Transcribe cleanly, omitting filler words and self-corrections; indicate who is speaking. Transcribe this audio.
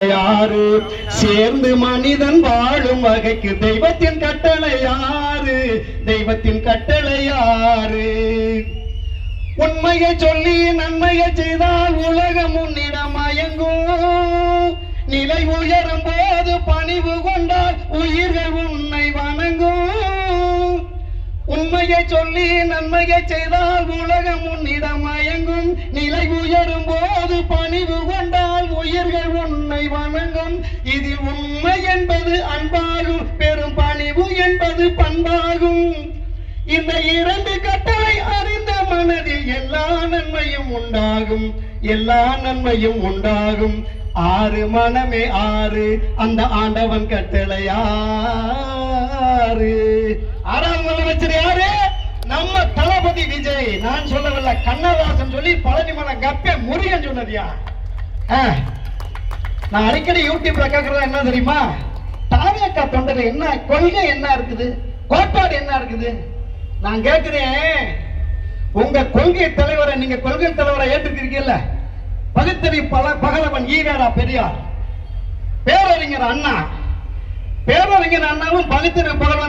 Speaker 1: யாரு சேர்ந்து மனிதன் வாழும் வகைக்கு தெய்வத்தின் கட்டளை யாரு? தெய்வத்தின் கட்டளை யாரு? உண்மையை சொல்லி நன்மையை செய்தால் உலகம் உன்னிடம் மயங்கும். நிலை உயரும் போது பணிவு கொண்டால் உயிர்கள் உன்னை வணங்கும். உண்மையை சொல்லி நன்மையை செய்தால் உலகம் உன்னிடம் மயங்கும். நிலை உயரும் போது பணிவு கொண்டால் உயிர்கள் உன்னை வணங்கும். இதில் உண்மை என்பது அன்பாகும், பெரும் பணிவு என்பது பண்பாகும். இந்த இரண்டு கட்டளை அறிந்த மனதில் எல்லா நன்மையும் உண்டாகும், எல்லா நன்மையும் உண்டாகும். ஆறு மனமே ஆறு, அந்த ஆண்டவன் கட்டளை யாரு? ஆறாம் முதலமைச்சர் யாரு? நம்ம தளபதி விஜய். நான் சொல்லவில்லை, கண்ணதாசன் சொல்லி பழனிமலை கப்ப முருகன் சொன்னதியா. நான் அடிக்கடி யூடியூப்ல கேட்கறதா என்ன தெரியுமா? தாவேக்கா தொண்டர் என்ன கொள்கை, என்ன இருக்குது, கோட்பாடு என்ன இருக்குது? நான் கேட்கிறேன், உங்க கொள்கை தலைவரை, நீங்க கொள்கை தலைவரை ஏற்றுக்கிறீங்கல்ல? பகுத்தறி பகலவன் ஈவேரா பெரியார், பேரறிஞர் அண்ணா, பேரறிஞர் அண்ணாவும் பகுத்தறி பகலவன்